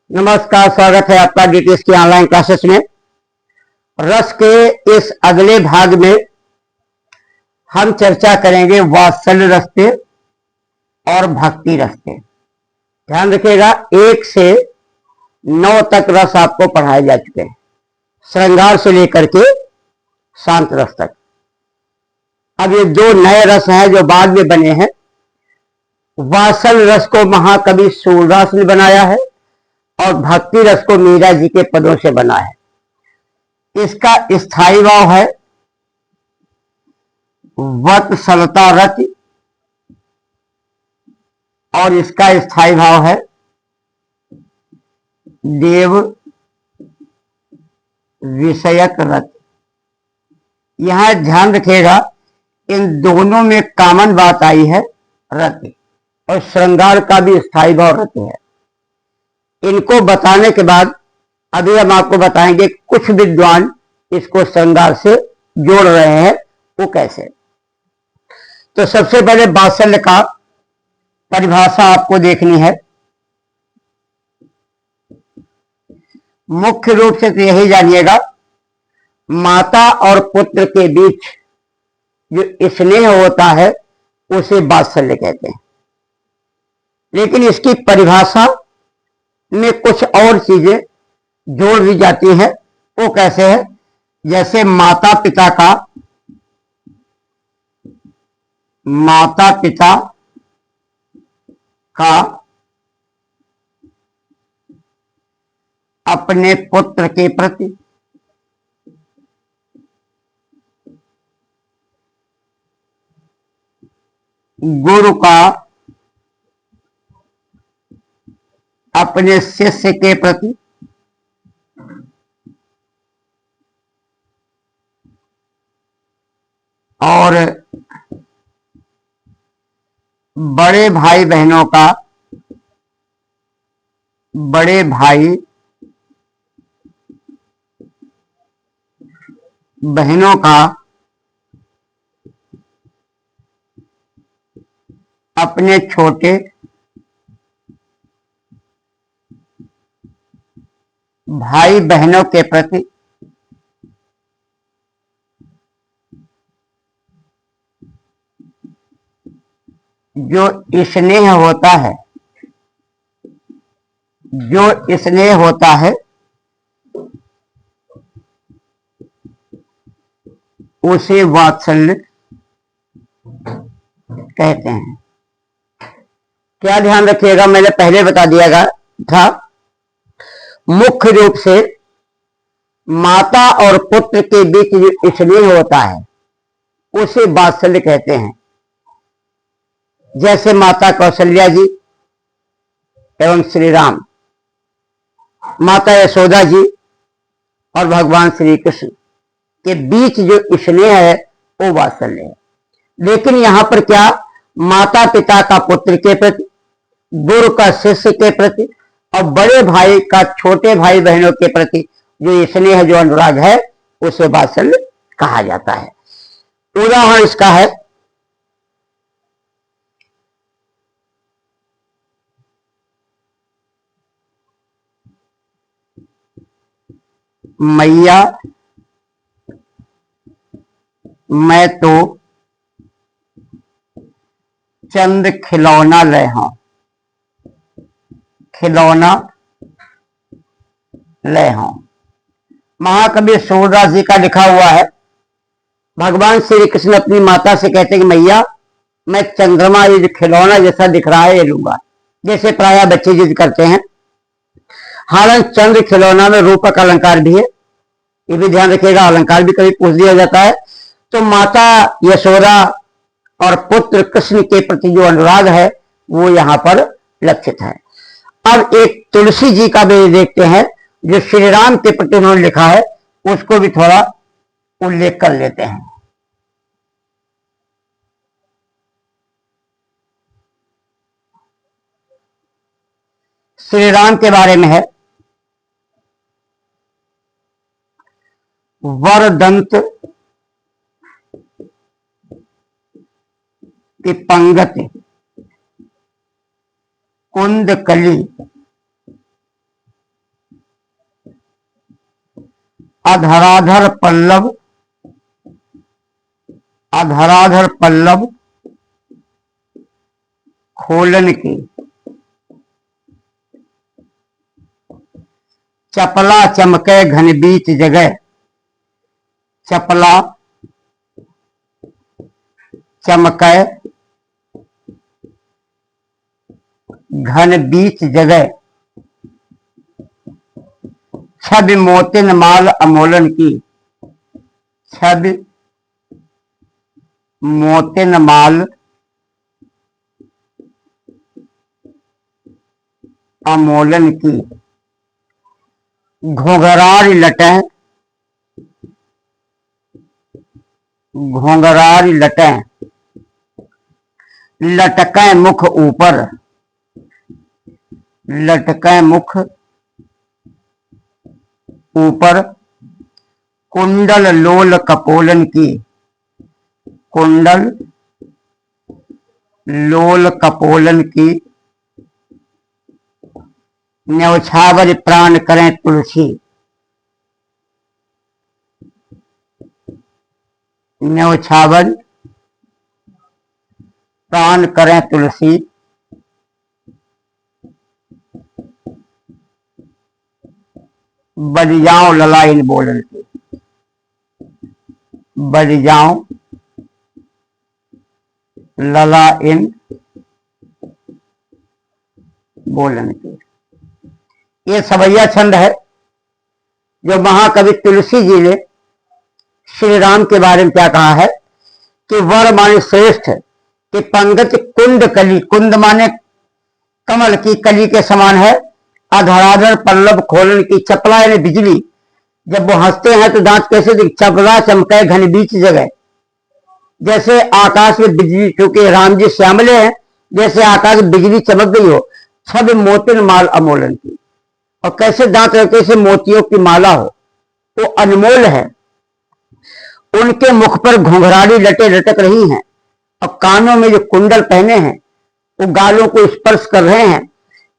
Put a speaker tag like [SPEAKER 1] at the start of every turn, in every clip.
[SPEAKER 1] नमस्कार, स्वागत है आपका डीटीएस की ऑनलाइन क्लासेस में। रस के इस अगले भाग में हम चर्चा करेंगे वात्सल्य रस पे और भक्ति रस पे। ध्यान रखिएगा, 1 से 9 तक रस आपको पढ़ाए जा चुके हैं, श्रृंगार से लेकर के शांत रस तक। अब ये 2 नए रस हैं जो बाद में बने हैं। वात्सल्य रस को महाकवि सूरदास ने बनाया है और भक्ति रस को मीरा जी के पदों से बना है। इसका स्थायी भाव है वत्सलता रति और इसका स्थायी भाव है देव विषयक रति। यहां ध्यान रखिएगा, इन दोनों में कॉमन बात आई है रति, और श्रृंगार का भी स्थायी भाव रति है। इनको बताने के बाद अभी हम आपको बताएंगे कुछ विद्वान इसको श्रृंगार से जोड़ रहे हैं, वो कैसे। तो सबसे पहले वात्सल्य का परिभाषा आपको देखनी है। मुख्य रूप से तो यही जानिएगा, माता और पुत्र के बीच जो स्नेह होता है उसे वात्सल्य कहते हैं। लेकिन इसकी परिभाषा में कुछ और चीजें जोड़ दी जाती हैं। वो कैसे है? जैसे माता पिता का अपने पुत्र के प्रति, गुरु का अपने शिष्य के प्रति, और बड़े भाई बहनों का अपने छोटे भाई बहनों के प्रति, जो स्नेह होता है उसे वात्सल्य कहते हैं। क्या ध्यान रखिएगा, मैंने पहले बता दिया था, मुख्य रूप से माता और पुत्र के बीच जो स्नेह होता है उसे वात्सल्य कहते हैं। जैसे माता कौशल्या जी एवं श्री राम, माता यशोदा जी और भगवान श्री कृष्ण के बीच जो स्नेह है वो वात्सल्य है। लेकिन यहां पर क्या, माता पिता का पुत्र के प्रति, गुरु का शिष्य के प्रति और बड़े भाई का छोटे भाई बहनों के प्रति जो स्नेह, जो अनुराग है, उसे वात्सल्य कहा जाता है। उदाहरण इसका है, मैया मैं तो चंद खिलौना ले हूं, महाकवि सूरदास जी का लिखा हुआ है। भगवान श्री कृष्ण अपनी माता से कहते हैं कि मैया मैं चंद्रमा, ये जो खिलौना जैसा दिख रहा है ये लूंगा, जैसे प्राय बच्चे जिद करते हैं। हालांकि चंद्र खिलौना में रूपक अलंकार भी है, ये भी ध्यान रखिएगा, अलंकार भी कभी पूछ दिया जाता है। तो माता यशोदा और पुत्र कृष्ण के प्रति जो अनुराग है वो यहां पर लक्षित है। अब एक तुलसी जी का भी देखते हैं, जो श्री राम के प्रति उन्होंने लिखा है, उसको भी थोड़ा उल्लेख कर लेते हैं। श्री राम के बारे में है, वरदंत की पंगति कुंद कली अधराधर पल्लव, अधराधर पल्लव खोलन की, चपला चमके घन बीच जगह, चपला चमके घन बीच जगह, छवि मोतिन माल अमोलन की, छवि मोतिन माल अमोलन की, घोंघरार लटें, घोंघरार लटें लटकें मुख ऊपर, लटकें मुख ऊपर, कुंडल लोल कपोलन की, कुंडल लोल कपोलन की, न्यौछावर प्राण करें तुलसी, न्यौछावर प्राण करें तुलसी, बज जाऊं लला इन बोलन की, बज जाऊं लला इन बोलन की। ये सवैया छंद है जो महाकवि तुलसी जी ने श्री राम के बारे में क्या कहा है कि वर माने श्रेष्ठ, कि पंगत कुंद कली, कुंद माने कमल की कली के समान है, अधराधर पल्लव खोलन की, चपला यानी बिजली, जब वो हंसते हैं तो दांत कैसे दिख, चपला चमके घन बीच जगह, जैसे आकाश में बिजली, क्योंकि राम जी श्यामले हैं, जैसे आकाश में बिजली चमक गई हो, छवि मोतिन माल अमोलन की, और कैसे दांत रखे से मोतियों की माला हो, वो अनमोल है। उनके मुख पर घुंघराली लटें लटक रही हैं, और कानों में जो कुंडल पहने हैं वो गालों को स्पर्श कर रहे हैं।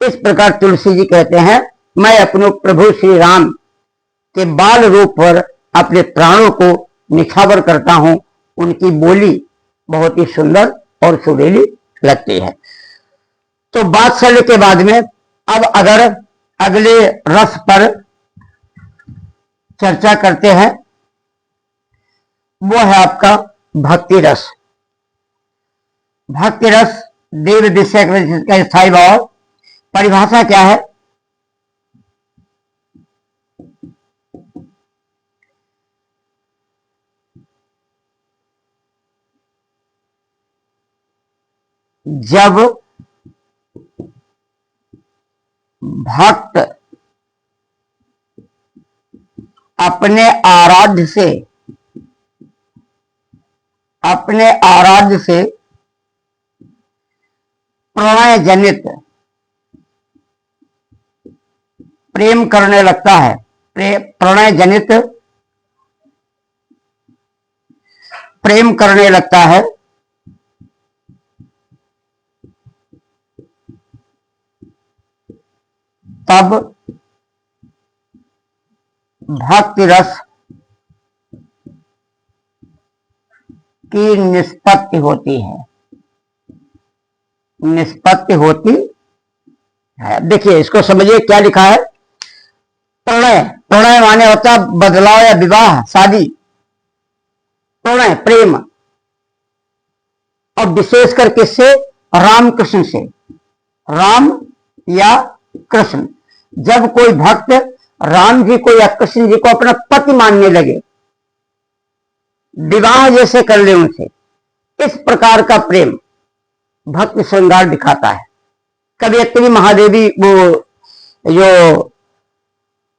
[SPEAKER 1] इस प्रकार तुलसी जी कहते हैं, मैं अपने प्रभु श्री राम के बाल रूप पर अपने प्राणों को निछावर करता हूं। उनकी बोली बहुत ही सुंदर और सुरीली लगती है। तो वात्सल्य के बाद में अब अगर अगले रस पर चर्चा करते हैं, वो है आपका भक्ति रस। भक्ति रस देव विषय का स्थायी भाव। परिभाषा क्या है? जब भक्त अपने आराध्य से प्रणय जनित प्रेम करने लगता है, प्रणय जनित प्रेम करने लगता है, तब भक्ति रस की निष्पत्ति होती है, निष्पत्ति होती है। देखिए इसको समझिए क्या लिखा है। प्रणय, प्रणय माने होता है बदलाव या विवाह, शादी। प्रणय प्रेम, और विशेष कर किससे? राम कृष्ण से, राम या कृष्ण। जब कोई भक्त राम जी को या कृष्ण जी को अपना पति मानने लगे, विवाह जैसे कर ले उनसे, इस प्रकार का प्रेम भक्ति श्रृंगार दिखाता है। कवियत्री महादेवी, वो जो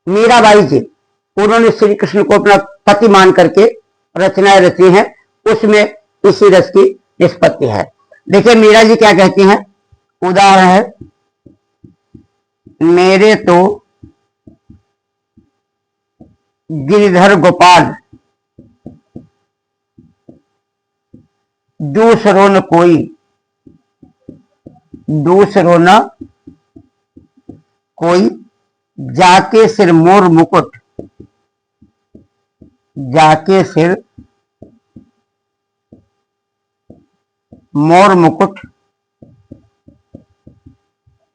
[SPEAKER 1] मीराबाई जी, उन्होंने श्री कृष्ण को अपना पति मान करके रचनाएं रची हैं, उसमें इसी रस की निष्पत्ति है। देखिए मीरा जी क्या कहती हैं, उदाहरण है, मेरे तो गिरधर गोपाल दूसरो न कोई, दूसरो न कोई, जाके सिर मोर मुकुट, जाके सिर मोर मुकुट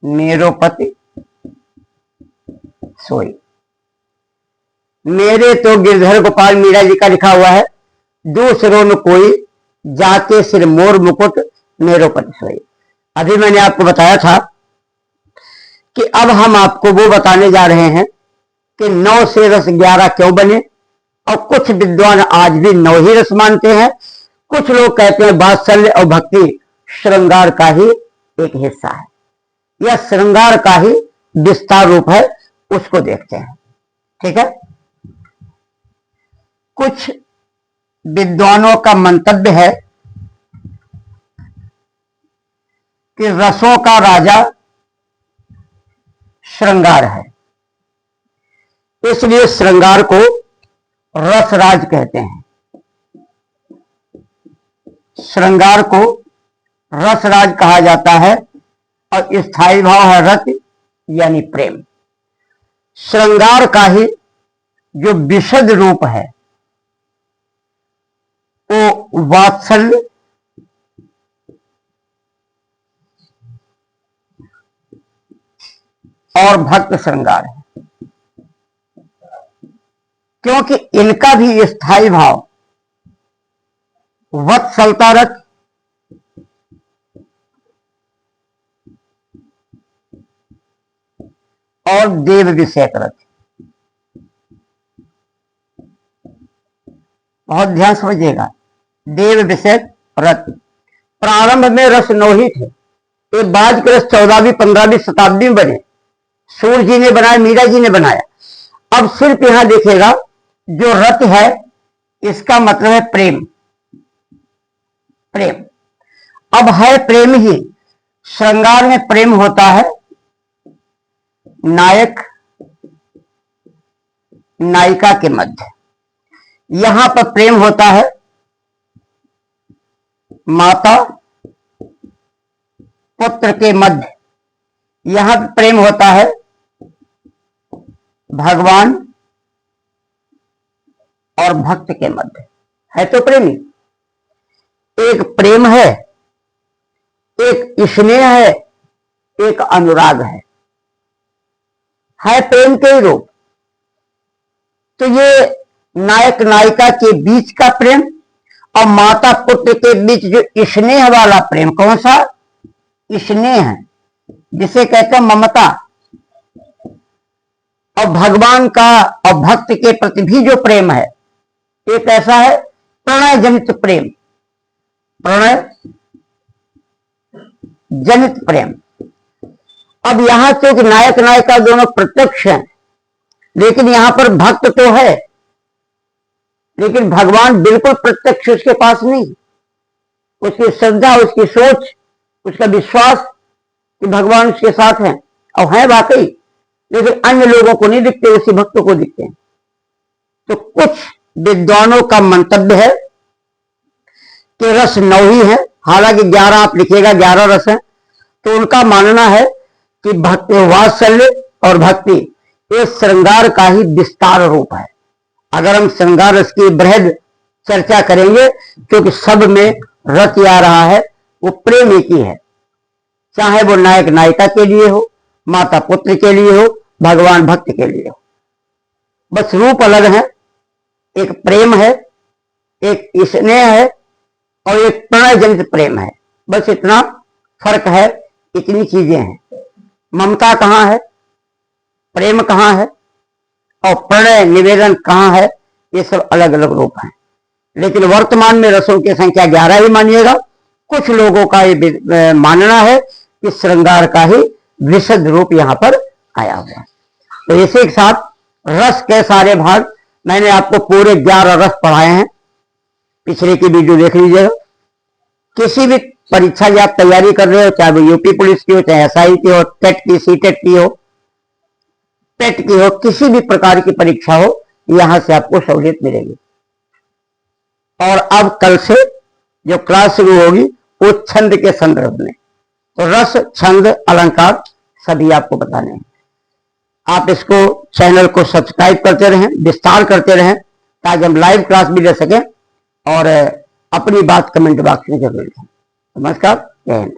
[SPEAKER 1] मेरो पति सोई। मेरे तो गिरधर गोपाल मीरा जी का लिखा हुआ है, दूसरों में कोई जाके सिर मोर मुकुट मेरो पति सोई। अभी मैंने आपको बताया था कि अब हम आपको वो बताने जा रहे हैं कि 9 से रस 11 क्यों बने। और कुछ विद्वान आज भी 9 ही रस मानते हैं, कुछ लोग कहते हैं वात्सल्य और भक्ति श्रृंगार का ही एक हिस्सा है, यह श्रृंगार का ही विस्तार रूप है, उसको देखते हैं। ठीक है। कुछ विद्वानों का मंतव्य है कि रसों का राजा श्रृंगार है, इसलिए श्रृंगार को रसराज कहते हैं। श्रृंगार को रसराज कहा जाता है और स्थायी भाव है रत यानी प्रेम। श्रृंगार का ही जो विशद रूप है वो वात्सल्य और भक्त श्रृंगार है, क्योंकि इनका भी स्थायी भाव वत्सलता रथ और देव विषयक रथ। बहुत ध्यान समझिएगा, देव विषयक रथ। प्रारंभ में रस 9 ही थे, ये बाद के रस 14वीं 15वीं शताब्दी में बने। सूर्य जी ने बनाया, मीरा जी ने बनाया। अब सिर्फ यहां देखिएगा जो रत है इसका मतलब है प्रेम। प्रेम अब है प्रेम ही। श्रृंगार में प्रेम होता है नायक नायिका के मध्य, यहां पर प्रेम होता है माता पुत्र के मध्य, यहां पर प्रेम होता है भगवान और भक्त के मध्य। है तो प्रेमी। एक प्रेम है, एक स्नेह है, एक अनुराग है प्रेम के ही रूप। तो ये नायक नायिका के बीच का प्रेम और माता पुत्र के बीच जो स्नेह वाला प्रेम, कौन सा स्नेह है जिसे कहते हैं ममता, और भगवान का और भक्त के प्रति भी जो प्रेम है एक ऐसा है प्रणय जनित प्रेम। प्रणय जनित प्रेम। अब यहां क्योंकि नायक नायिका दोनों प्रत्यक्ष हैं, लेकिन यहां पर भक्त तो है, लेकिन भगवान बिल्कुल प्रत्यक्ष उसके पास नहीं। उसकी श्रद्धा, उसकी सोच, उसका विश्वास कि भगवान उसके साथ हैं और हैं वाकई, लेकिन अन्य लोगों को नहीं दिखते, उसी भक्तों को दिखते हैं। तो कुछ विद्वानों का मंतव्य है कि रस 9 ही है, हालांकि 11 आप लिखिएगा 11 रस हैं। तो उनका मानना है कि भक्ति वात्सल्य और भक्ति ये श्रृंगार का ही विस्तार रूप है। अगर हम श्रृंगार रस की बृहद चर्चा करेंगे, क्योंकि सब में रत आ रहा है, वो प्रेम एक ही है, चाहे वो नायक नायिका के लिए हो, माता पुत्र के लिए हो, भगवान भक्त के लिए हो, बस रूप अलग है। एक प्रेम है, एक स्नेह है और एक प्रणय जनित प्रेम है, बस इतना फर्क है, इतनी चीजें हैं। ममता कहां है, प्रेम कहां है और प्रणय निवेदन कहां है, ये सब अलग अलग रूप हैं। लेकिन वर्तमान में रसों की संख्या 11 ही मानिएगा। कुछ लोगों का ये मानना है कि श्रृंगार का ही विशद रूप यहां पर आया हुआ है। तो इसी के साथ रस के सारे भाग मैंने आपको पूरे 11 रस पढ़ाए हैं, पिछले की वीडियो देख लीजिएगा। किसी भी परीक्षा की आप तैयारी कर रहे हो, चाहे वो यूपी पुलिस की हो, चाहे एसआई की हो, टेट की, सीटेट की हो, पेट की हो, किसी भी प्रकार की परीक्षा हो, यहां से आपको सहूलियत मिलेगी। और अब कल से जो क्लास शुरू होगी वो छंद के संदर्भ में, तो रस, छंद, अलंकार सभी आपको बताने हैं। आप इसको चैनल को सब्सक्राइब करते रहें, विस्तार करते रहें, ताकि हम लाइव क्लास भी ले सकें और अपनी बात कमेंट बॉक्स में जरूर लिखें। नमस्कार, जय हिंद।